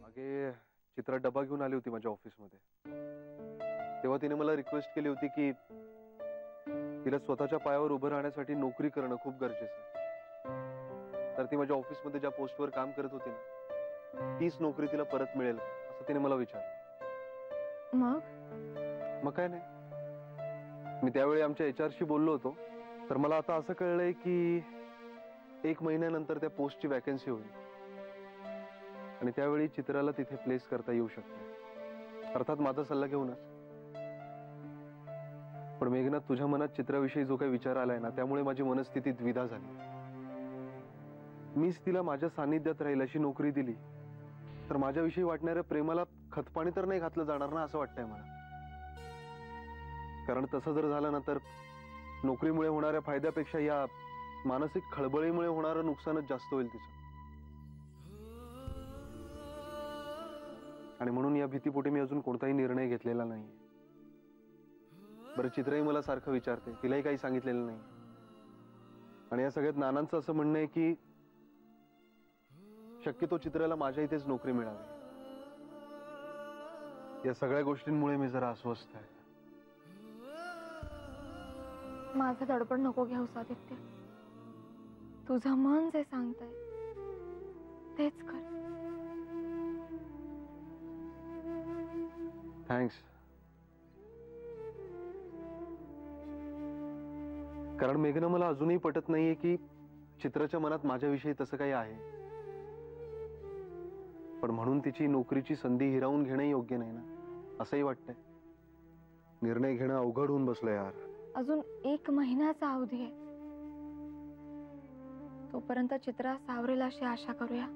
मागे चित्रा डबा घेऊन आली होती माझ्या ऑफिसमध्ये, तेव्हा तिने मला रिक्वेस्ट केली होती की तिला स्वतःच्या पायावर उभं राहण्यासाठी नोकरी करणं खूप गरजेचं आहे. तर ती माझ्या ऑफिसमध्ये ज्या पोस्टवर काम करत होती ना, तीच नोकरी तिला परत मिळेल असं तिने मला विचारलं. मग काय नाही, मी त्यावेळी आमच्या HR शी बोललो होतो. तर मला आता असं कळलंय की 1 महिन्यानंतर त्या पोस्टची वॅकन्सी होईल आणि त्यावेळी चित्राला तिथे प्लेस करता येऊ शकते, अर्थात माझा सल्ला घेऊनच. पण मेघनाथ, तुझ्या मनात चित्राविषयी जो काही विचार आलाय ना, त्यामुळे माझी मनस्थिती द्विधा झाली. मीच तिला माझ्या सानिध्यात राहील अशी नोकरी दिली तर माझ्याविषयी वाटणाऱ्या प्रेमाला खतपाणी तर नाही घातलं जाणार ना, असं वाटतंय मला. कारण तसं जर झालं ना, तर नोकरीमुळे होणाऱ्या फायद्यापेक्षा या मानसिक खळबळीमुळे होणारं नुकसानच जास्त होईल तिचं. आणि म्हणून या भीतीपोटी मी अजून कोणताही निर्णय घेतलेला नाही. बरं, चित्राही मला सारखं विचारते, तिलाही काही सांगितलेलं नाही. आणि या सगळ्यात नानांचं असं म्हणणं आहे की शक्यतो चित्राला माझ्या इथेच नोकरी मिळावी. या सगळ्या गोष्टींमुळे मी जरा अस्वस्थ आहे. माझं दडपण नको घेऊस आदित्य, तुझं मन जे सांगतंय तेच कर. थँक्स. कारण मेघना, मला अजूनही पटत नाहीये की चित्राच्या मनात माझ्याविषयी तसं काही आहे. पण म्हणून तिची नोकरीची संधी हिरावून घेणं योग्य नाही ना, असंही वाटतंय. निर्णय घेणं अवघड होऊन बसलं यार. अजून 1 महिन्याचा अवधी आहे, तोपर्यंत चित्रा सावरेल अशी आशा करूया.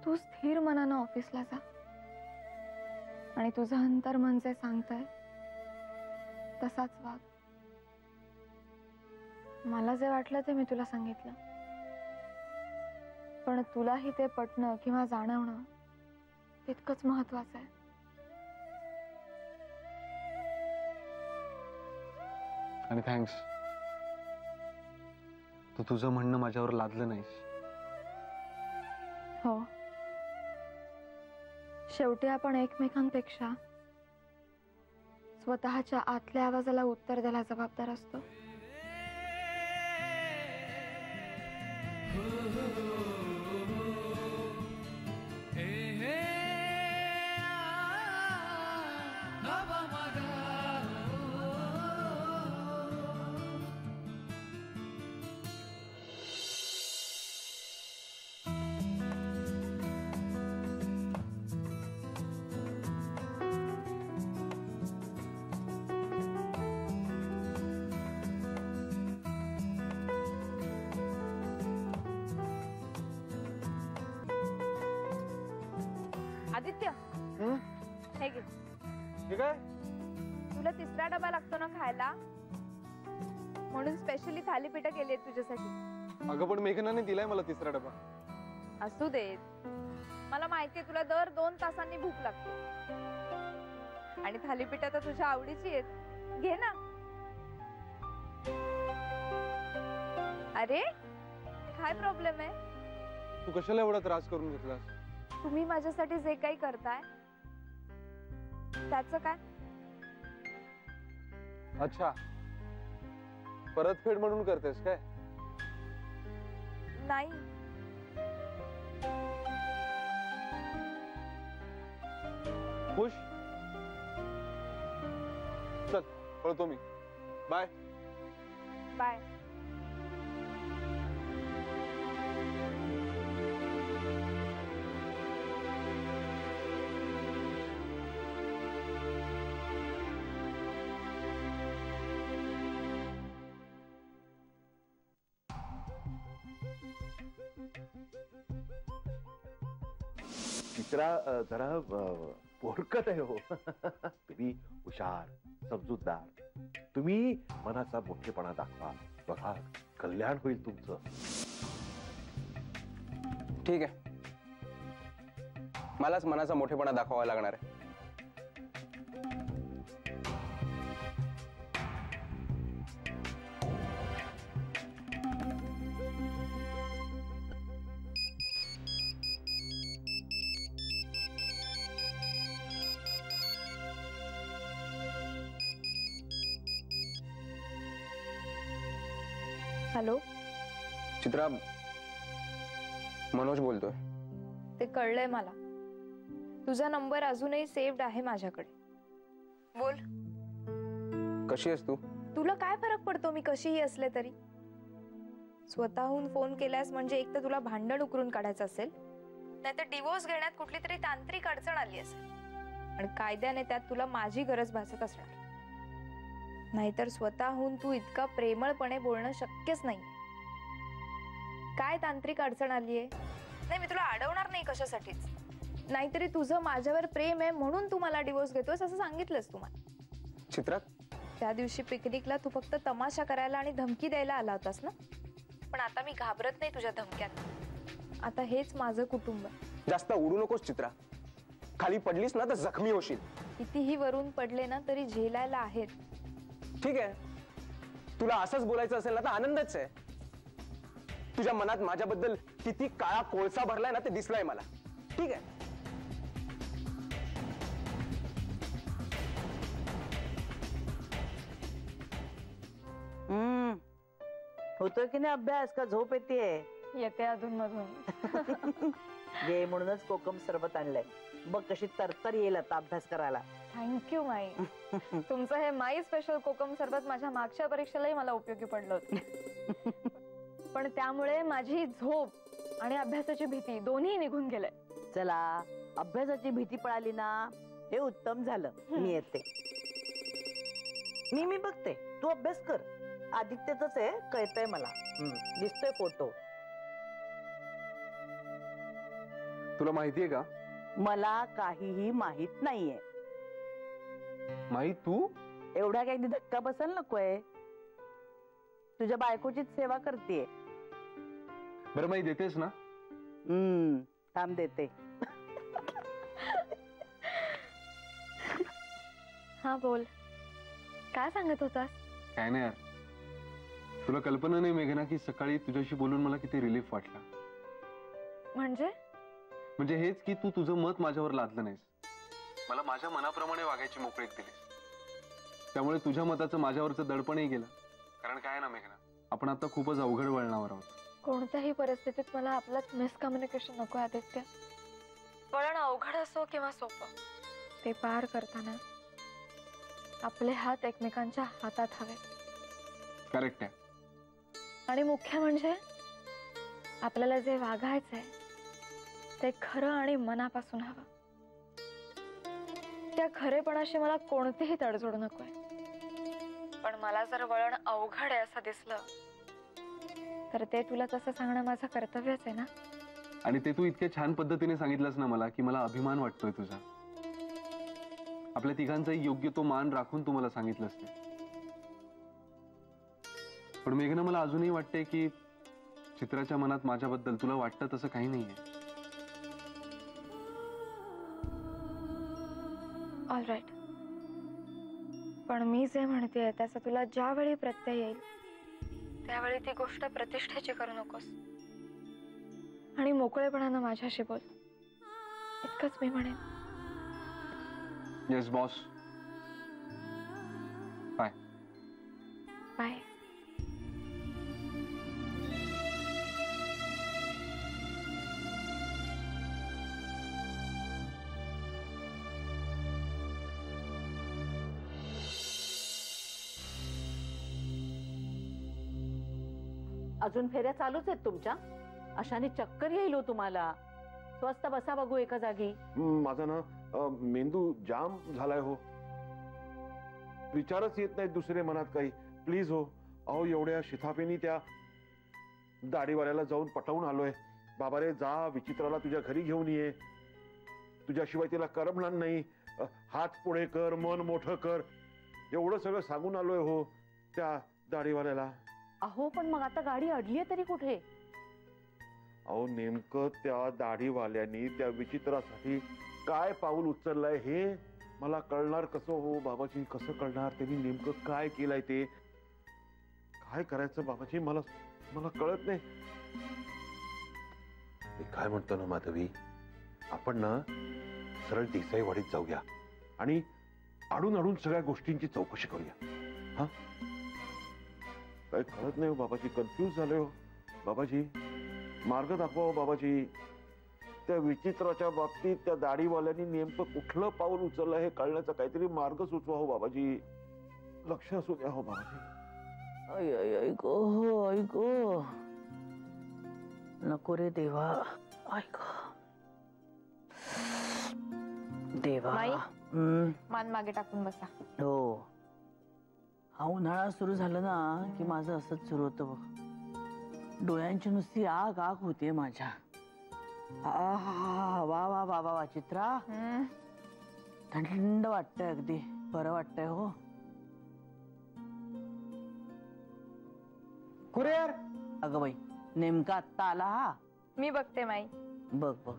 तू स्थिर मनानं ऑफिसला जा आणि तुझं अंतर्मन जे सांगतंय तसाच वाग. मला जे वाटलं ते मी तुला सांगितलं, पण तुलाही ते पटणं किंवा जाणवणं तितकंच महत्वाचं आहे. आणि थँक्स, तू तुझं म्हणणं माझ्यावर लादलं नाहीस. हो, शेवटी आपण एकमेकांपेक्षा स्वतःच्या आतल्या आवाजाला उत्तर द्यायला जबाबदार असतो. आदित्य, हे घे. हे काय? तुला 3रा डबा लागतो ना खायला, म्हणून स्पेशली थालीपीठ केली तुझ्यासाठी. अगं, पण मेघनाने दिलाय मला 3रा डबा. असू दे, मला माहितीये तुला दर 2 तासांनी भूक लागते आणि थालीपीठ तर तुझ्या आवडीची आहेत. घे ना. अरे, काय प्रॉब्लेम आहे? तू कशाला एवढा त्रास करून घेतलास? तुम्ही माझ्यासाठी जे काही करताय त्याचं काय? अच्छा, परतफेड म्हणून करतेस काय? नाही, खुश? चल, पळतो मी. Bye bye. चित्रा जरा पोरकत आहे हो. तुम्ही हुशार, समजूतदार. तुम्ही मनाचा मोठेपणा दाखवा. बघा, कल्याण होईल तुमचं. ठीक आहे, मलाच मनाचा मोठेपणा दाखवावा लागणार आहे. हॅलो, चित्रा, मनोज बोलतोय. ते कळलंय मला. तुझा नंबर अजूनही सेव्ड आहे माझ्याकडे. बोल. कशी आहेस तू? तुला काय फरक पडतो मी कशीही असले तरी? स्वतःहून फोन केल्यास म्हणजे एक तर तुला भांडण उकरून काढायचं असेल, नाहीतर डिवोर्स घेण्यात कुठली तरी तांत्रिक अडचण आली असेल आणि कायद्याने त्यात तुला माझी गरज भासत असणार. नाहीतर स्वतःहून तू इतका प्रेमळपणे बोलणं शक्यच नाही. काय तांत्रिक अडचण आलीये? नाही, मी तुला अडवणार नाही कशासाठीच. नाहीतरी तुझं माझ्यावर प्रेम आहे म्हणून तू मला डिवोर्स घेतोयस असं सांगितलंस तू मला. चित्रा, त्या दिवशी पिकनिकला तू फक्त तमाशा करायला आणि धमकी द्यायला आला होतास ना, पण आता मी घाबरत नाही तुझ्या धमक्यात. आता हेच माझं कुटुंब. जास्त उडू नकोस चित्रा. खाली पडलीस ना तर जखमी होशील. कितीही वरून पडले ना तरी झेलायला आहेत. ठीक आहे, तुला असंच बोलायचं असेल ना तर आनंदच आहे. तुझ्या मनात माझ्याबद्दल किती काळा कोळसा भरलाय ना ते दिसलाय मला. ठीक आहे. होतोय की नाही अभ्यास, का झोप येते? येते अधून मधून. जे म्हणूनच कोकम सरबत आणलंय बघ, कशी तरतर येईल आता अभ्यास करायला. थँक्यू माई. तुमचं हे माई स्पेशल कोकम सरबत माझ्या मागच्या परीक्षेलाही मला उपयोगी पडलं होतं. पण त्यामुळे माझी झोप आणि अभ्यासाची भीती दोन्ही निघून गेले. चला, अभ्यासाची भीती पळाली ना, हे उत्तम झालं. मी येते. मी बघते, तू अभ्यास कर. आदित्यच आहे, कळतंय मला. दिसतोय फोटो. तुला माहितीये का? मला काहीही माहित नाहीये. माहित तू? एवढा काही धक्का बसायला नकोय. तुझ्या बायकोचीच सेवा करतेय. बरं माहिती देतेस ना? थांब देते. हा बोल, काय सांगत होतास? काय नाही यार, तुला कल्पना नाही मेघना की सकाळी तुझ्याशी बोलून मला किती रिलीफ वाटला. म्हणजे हेच की तू तुझं मत माझ्यावर लादलं नाहीस. मला माझ्या मनाप्रमाणे वागायची मोकळीक दिलीस. त्यामुळे तुझ्या मताचं माझ्यावरचं दडपणही गेलं. कारण काय ना मेघना, आपण आता खूपच अवघड वळणावर आहोत. कोणत्याही परिस्थितीत मला आपलंच मिसकम्युनिकेशन नको आदित्य. वळण अवघड असो किंवा सोपं, ते पार करताना आपले हात एकमेकांच्या हातात हवेत. करेक्ट आहे. आणि मुख्य म्हणजे आपल्याला जे वागायचंय ते खरं आणि मनापासून हवं. त्या खरेपणाशी मला कोणतीही तडजोड नकोय. पण मला जर वळण अवघड आहे असं दिसलं तर ते तुला तसं सांगणं माझं कर्तव्यच आहे ना. आणि ते तू इतक्या छान पद्धतीने सांगितलंस ना मला की मला अभिमान वाटतोय तुझा. आपल्या तिघांचाही योग्य तो मान राखून तू मला सांगितलंस ते. पण मेघना, मला अजूनही वाटतंय की चित्राच्या मनात माझ्याबद्दल तुला वाटतं तसं काही नाहीये. ऑल राईट, पण मी जे म्हणतेय त्याचा तुला ज्यावेळी प्रत्यय येईल त्यावेळी ती गोष्ट प्रतिष्ठेची करू नकोस आणि मोकळेपणानं माझ्याशी बोल. इतकंच मी म्हणेन. Yes boss. बाय. बाय. अजून फेऱ्या चालूच आहेत तुमच्या? अशाने चक्कर येईल हो तुम्हाला. स्वस्त बसा बघू एका जागी. माझा ना मेंदू जाम झालाय हो. विचारच येत नाहीत दुसरे मनात काही. प्लीज हो. अहो, एवढ्या शिथापेनी त्या दाढीवाल्याला जाऊन पटवून आलोय. बाबा रे, जा विचित्राला तुझ्या घरी घेऊन ये. तुझ्याशिवाय तिला करमणार नाही. हात पुढे कर, मन मोठं कर, एवढं सगळं सांगून आलोय हो त्या दाढीवाल्याला. अहो, पण मग आता गाडी अडलीये तरी कुठे? अहो, नेमकं त्या दाढीवाल्यानी त्या विचित्रासाठी काय पाऊल उचललंय हे मला कळणार कसं हो बाबाजी? कसं कळणार त्यांनी नेमकं काय केलंय ते? काय करायचं बाबाजी मला मला कळत नाही. मी काय म्हणतो ना माधवी, आपण ना सरळ देसाईवाडीत जाऊया आणि अडून अडून सगळ्या गोष्टींची चौकशी करूया. हा, काय कळत नाही हो बाबाजी, कन्फ्यूज झाले हो बाबाजी. मार्ग दाखवा हो बाबाजी. त्या विचित्राच्या बाबतीत त्या दाढीवाल्यांनी नेमकं कुठलं पाऊल उचललं हे कळण्याचा काहीतरी मार्ग सुचवा हो बाबाजी. लक्ष असू द्या हो बाबाजी. ऐको नको रे देवा. ऐक देवा. माई? मान मागे टाकून बसा. हो, हा उन्हाळा सुरू झाला ना की माझं असंच सुरू होतं बघ. डोळ्यांची नुसती आग आग होते माझ्या. वा वा वा वा चित्रा, थंड वाटतंय, अगदी बरं वाटतंय. हो कुरिअर. अगं बाई, नेमका आत्ता आला हा. मी बघते माई. बघ बघ.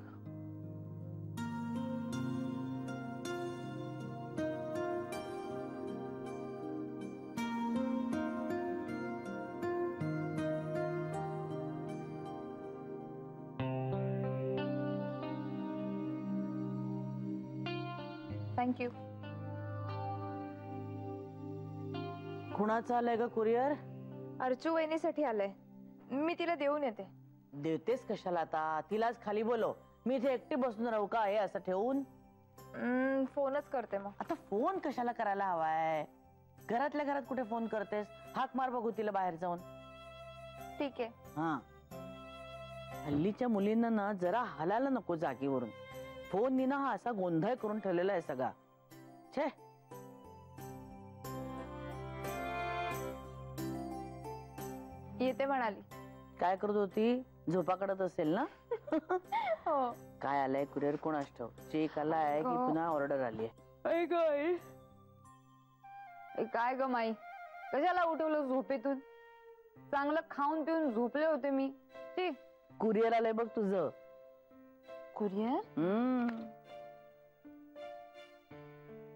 थँक्यू. कुणाचं आलंय ग कुरिअर? अर्चू वहिनीसाठी आलंय. मी तिला देऊन येते. देतेस कशाला आता? तिलाच खाली बोलव. मी इथे एकटी बसून राहू का हे असं ठेवून? फोनच करते मग. आता फोन कशाला करायला हवाय? घरातल्या घरात कुठे फोन करतेस? हाक मार बघू तिला बाहेर जाऊन. ठीक आहे. हा, हल्लीच्या मुलींना ना जरा हलायला नको जागेवरून. फोन ना हा असा गोंधळ करून ठेवलेला आहे सगळा. छे. येते म्हणाली. काय करत होती? झोपा काढत असेल ना? हो. काय आलंय कुरिअर? कोण असतो? चेक आलाय की पुन्हा ऑर्डर आली? काय ग माई, कशाला उठवलं झोपेतून? चांगलं खाऊन पिऊन झोपले होते मी. कुरिअर आलंय बघ तुझं. कुरिअर?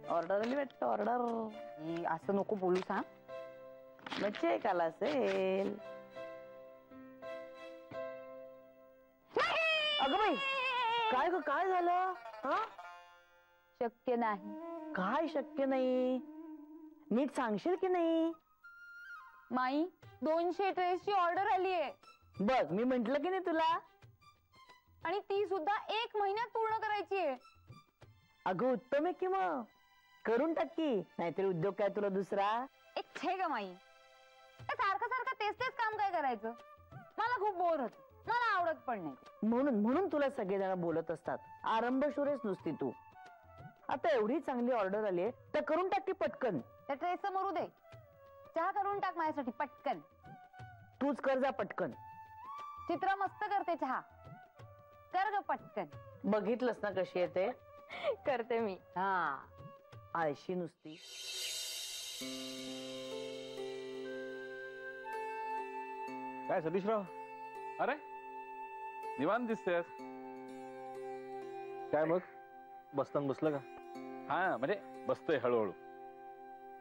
ऑर्डर आली वाटतं. ऑर्डर. असं नको बोलू सांग. मग चेक आला असेल. अगं बाई, काय ग, काय झालं? हा, शक्य नाही. काय शक्य नाही? नीट सांगशील की नाही? माई, 200 ड्रेसची ऑर्डर आली आहे. बघ, मी म्हंटल की नाही तुला. आणि ती सुद्धा 1 महिन्यात पूर्ण करायची आहे. अगं उत्तम आहे की मग. करून टाक की, नाहीतरी उद्योग काय तुला दुसरा. एक छे ग माई, सारखं सारखं तेच तेच काम काय करायचं? मला खूप बोर होत. मला आवडत पण नाही. म्हणून तुला सगळेजण बोलत असतात. आरंभशूरच नुसती तू. आता एवढी चांगली ऑर्डर आली आहे तर करून टाक की पटकन. त्या ड्रेसचं मरू दे. चहा करून टाक माझ्यासाठी पटकन. तूच कर जा पटकन. चित्रा मस्त करते चहा. कर ग पटकन. बघितलंस ना कशी येते? करते मी. हा, आळशी नुसती. काय सतीशराव? अरे निवांत दिसतेस. काय मग, बसताना बसलं का? हा म्हणजे बसतोय हळूहळू.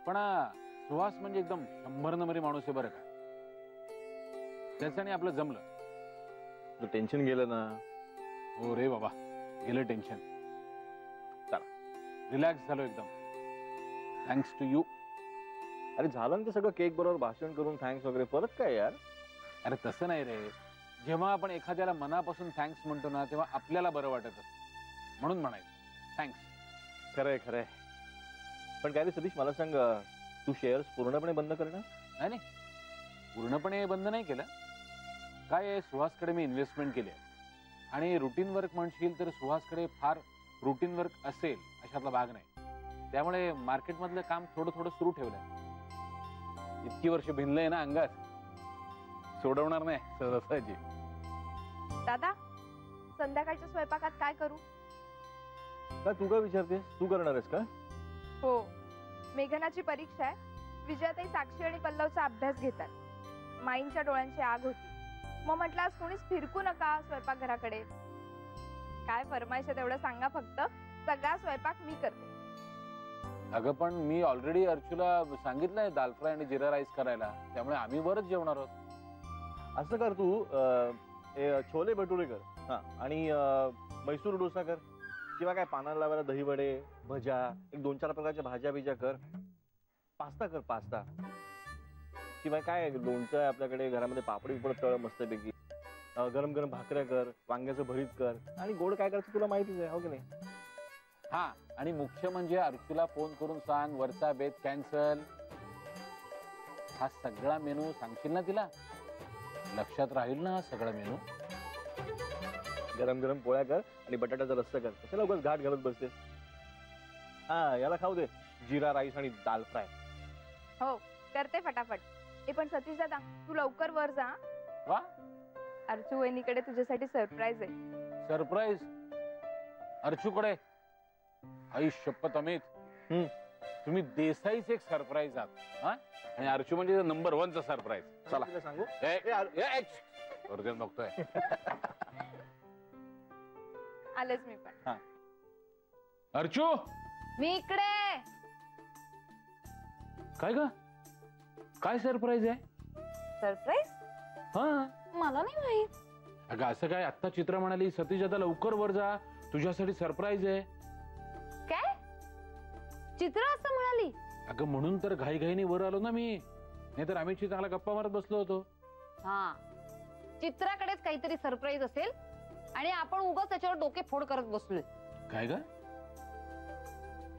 पण सुहास म्हणजे एकदम 100 नंबरी माणूस आहे बरं का. त्याच्याने आपलं जमलं. टेन्शन गेलं ना. हो रे बाबा, गेलं टेन्शन. चला, रिलॅक्स झालो एकदम. Thanks to you. अरे झालं ना ते सगळं, केक बरोबर भाषण करून थँक्स वगैरे. परत काय यार? अरे तसं नाही रे. जेव्हा आपण एखाद्याला मनापासून थँक्स म्हणतो ना, तेव्हा आपल्याला बरं वाटत असतं. म्हणून म्हणायचं थँक्स. खरंय खरंय. पण काय रे सतीश, मला सांग, तू शेअर्स पूर्णपणे बंद करणार? नाही, पूर्णपणे बंद नाही केलं. काय आहे, सुहासकडे मी इन्व्हेस्टमेंट केली आहे. आणि रुटीन वर्क म्हणशील तर सुहासकडे फार रुटीन वर्क असेल अशातला भाग नाही. त्यामुळे मार्केटमधलं काम थोडं थोडं सुरू ठेवलंय. इतकी वर्ष भिनलंय ना अंगात, सोडवणार नाही सहजासहजी. दादा, संध्याकाळच्या स्वयंपाकात काय करू? का तू काय विचारतेस? तू करणार आहेस का? हो, मेघनाची परीक्षा आहे. विजयाताई साक्षी आणि पल्लवचा अभ्यास घेतात. माईंच्या डोळ्यांची आग होती. मग म्हटलं आज कोणीच फिरकू नका स्वयंपाकघराकडे. काय फरमाईश आहे तेवढं सांगा फक्त. सगळा स्वयंपाक मी करते. अगं पण मी ऑलरेडी अर्चूला सांगितलंय दाल फ्राय आणि जिरा राईस करायला. त्यामुळे आम्ही वरच जेवणार आहोत. असं कर तू, छोले भटुरे कर. हा, आणि मैसूर डोसा कर. किंवा काय पानाला लावायला दही वडे, भज्या, एक 2-4 प्रकारच्या भाज्या बिज्या कर. पास्ता कर, पास्ता. शिवाय काय आहे, लोणचं आहे आपल्याकडे घरामध्ये, पापडी पण तळ मस्तपैकी, गरम गरम भाकऱ्या कर, वांग्याचं भरीत कर, आणि गोड काय करायचं तुला माहितीच आहे, हो की नाही? हा, आणि मुख्य म्हणजे अर्चूला फोन करून सांग वरचा बेत कॅन्सल. हा सगळा मेनू सांगशील ना तिला? लक्षात राहील ना हा सगळा मेनू? गरम गरम पोळ्या कर आणि बटाट्याचा रस्सा कर. कशाला उगाच घाट घालत बसतेस? हा, याला खाऊ दे जिरा राईस आणि दाल फ्राय. हो करते फटाफट. हे पण सतीश दादा तू लवकर वर जा. वा, अर्चू वहिनीकडे तुझ्यासाठी सरप्राईज आहे. सरप्राईज अर्चूकडे? आई शपथ अमित, तुम्ही देसाईच एक सरप्राईज आहात. हा, आणि अर्चू म्हणजे नंबर 1 चा सरप्राईज. चला तुला सांगू, वर्जन बघतोय. आलेच मी पण. अर्चू, मी इकडे. काय ग, काय सरप्राईज आहे? सरप्राईज? हा, मला नाही माहित. अगं असं काय, आत्ता चित्र म्हणाली सतीश दादा लवकर वर जा, तुझ्यासाठी सरप्राईज आहे. काय चित्र असं म्हणाली? अगं म्हणून तर घाईघाईने वर आलो ना मी, नाहीतर आम्हीची चांगला गप्पा मारत बसलो होतो. हा, चित्राकडेच काहीतरी सरप्राईज असेल आणि आपण उगाच त्याच्यावर डोके फोड करत बसलोय. काय ग,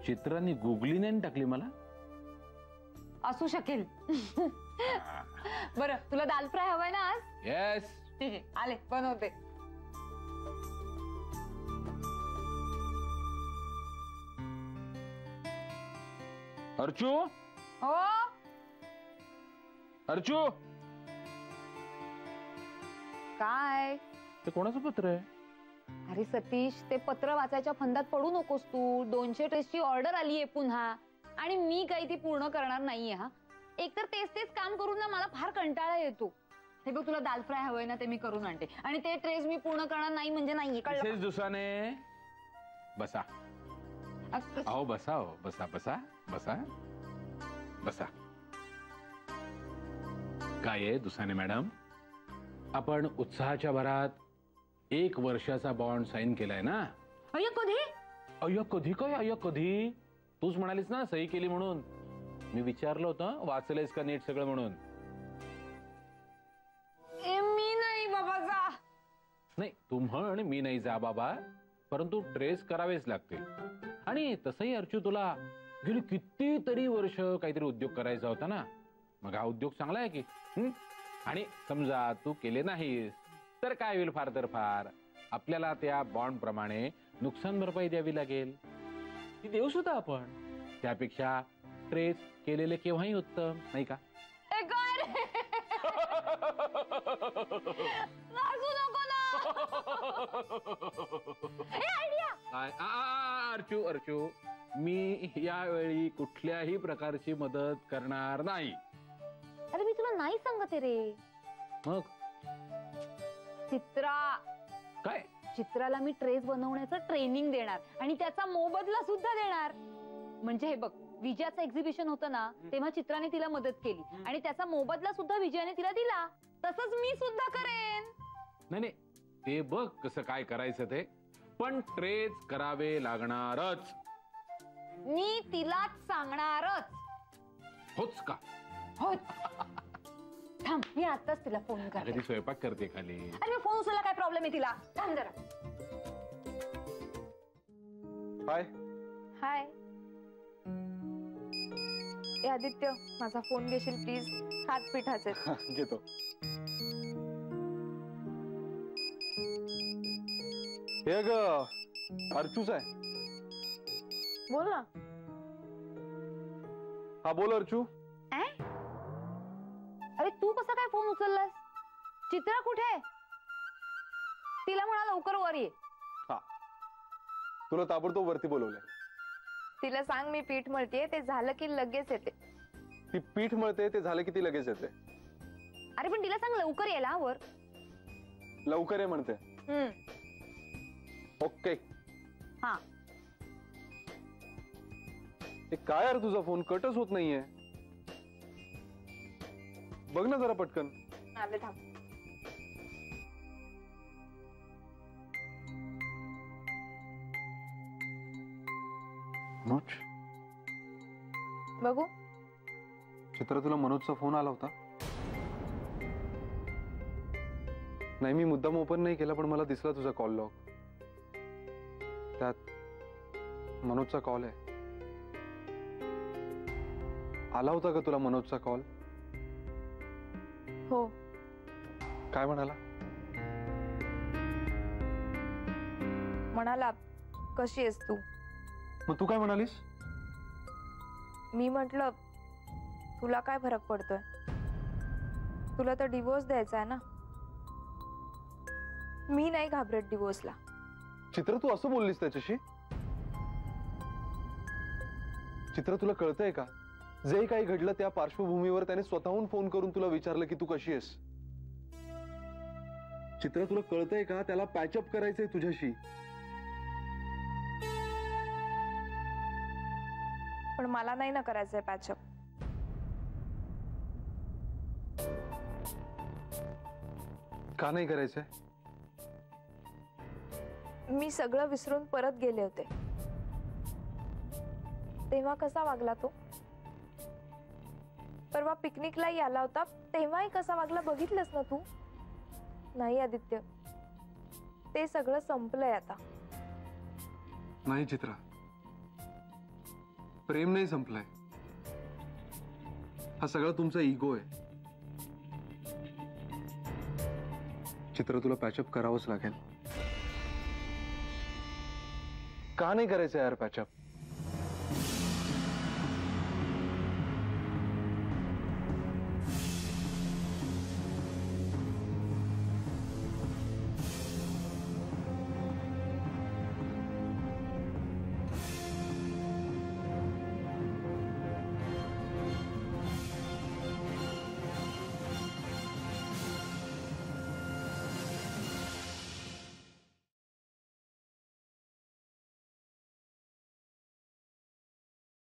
चित्रांनी गुगली नाही टाकली मला? असू शकेल. बरं, तुला दाल फ्राय हवाय ना आज? येस. ठीक आहे, आले बनवते. अर्चू, हो. अर्चू, काय? ते कोणाचं पत्र आहे? अरे सतीश, ते पत्र वाचायच्या फंदात पडू नकोस तू. 200 ड्रेसची ऑर्डर आलीये पुन्हा, आणि मी काही ती पूर्ण करणार नाहीये. हा, एकतर तेच तेच काम करून ना मला फार कंटाळा येतो. हे बघ, तुला दाल फ्राय हवंय ना, ते मी करून आणते, आणि ते ट्रेस मी पूर्ण करणार नाही म्हणजे नाहीये, कळलं? मिसेस दुसाने, बसा. अहो बसा, हो बसा बसा बसा बसा. काय आहे दुसाने मॅडम, आपण उत्साहाच्या भरात 1 वर्षाचा बॉन्ड साईन केलाय ना? अय्या कधी? अय्या कधी काय, अय्या कधी? तूच म्हणालीस ना सही केली म्हणून. मी विचारलं होतं वाचलंयस का नीट सगळं म्हणून. मी नाही बाबा जा. नाही, तू म्हण मी नाही जा बाबा, परंतु ट्रेस करावेच लागतील. आणि तसंही अर्चू, तुला गेली कितीतरी वर्ष काहीतरी उद्योग करायचा होता ना, मग हा उद्योग चांगला आहे की. आणि समजा तू केले नाहीस तर काय होईल? फार तर फार आपल्याला त्या बॉन्ड प्रमाणे नुकसान भरपाई द्यावी लागेल. ती देऊ सुद्धा आपण. त्यापेक्षा ट्रेस केलेले केव्हाही उत्तम, नाही का? अर्चू, अर्चू, मी यावेळी कुठल्याही प्रकारची मदत करणार नाही. अरे मी तुला नाही सांगते रे. मग चित्रा, काय? चित्राला मी ट्रेस बनवण्याचं ट्रेनिंग देणार आणि त्याचा मोबदला सुद्धा देणार. म्हणजे हे बघ, विजयाचं एक्झिबिशन होतं ना, तेव्हा चित्राने तिला मदत केली आणि त्याचा मोबदला सुद्धा विजयाने तिला दिला. तसंच मी सुद्धा करेन. नाही नाही, ते बघ कसं काय करायचं ते, पण ट्रेस करावे लागणारच. मी तिलाच सांगणारच. होच का? हो. थांब, मी आताच तिला फोन करते. ती स्वयंपाक करते खाली. अरे फोन उचलला, काय प्रॉब्लेम आहे तिला? थांब जरा. हाय. हाय. ए आदित्य, माझा फोन घेशील प्लीज? हात पिठाचे. घेतो. हे ग, अर्चूच आहे. बोल ना. हा बोल अर्चू. अरे तू कसा काय फोन उचललास? चित्रा कुठे आहे? तिला म्हणा लवकर वर ये. हा, तुला ताबडतोब वरती बोलवलंय. तिला सांग मी पीठ मळतेय, ते झालं की लगेच येते. ती पीठ मळते, ते झालं की ती लगेच येते. अरे पण तिला सांग लवकर यायला वर. लवकर ये म्हणते. ओके. हा. हे काय यार, तुझा फोन कटच होत नाहीये. बघ ना जरा पटकन. आले, थांब. मनोज, बघू. चित्र, तुला मनोजचा फोन आला होता? नाही, मी मुद्दाम ओपन नाही केला, पण मला दिसला तुझा कॉल लॉग. त्यात मनोजचा कॉल आहे. आला होता का तुला मनोजचा कॉल? हो. काय म्हणाला? म्हणाला, कशी आहेस तू? मग तू काय म्हणालीस? मी म्हटलं, तुला काय फरक पडतोय? तुला तर डिवोर्स द्यायचा आहे ना. मी नाही घाबरत डिवोर्सला. चित्र, तू असं बोललीस त्याच्याशी? चित्र, तुला कळतंय का जे काही घडलं त्या पार्श्वभूमीवर त्याने स्वतःहून फोन करून तुला विचारलं की तू कशी आहेस? चित्र, तुला कळतंय का त्याला पॅचअप करायचंय तुझ्याशी? पण मला नाही ना करायचंय पॅचअप. का नाही करायचंय? मी सगळं विसरून परत गेले होते. तेव्हा कसा वागला तो? परवा पिकनिकलाही आला होता, तेव्हाही कसा वागला बघितलंस ना तू? नाही आदित्य, ते सगळं संपलंय आता. नाही चित्रा, प्रेम नाही संपलंय. हा सगळा तुमचा इगो आहे. चित्र, तुला पॅचअप करावंच लागेल. का नाही करायचं यार पॅचअप?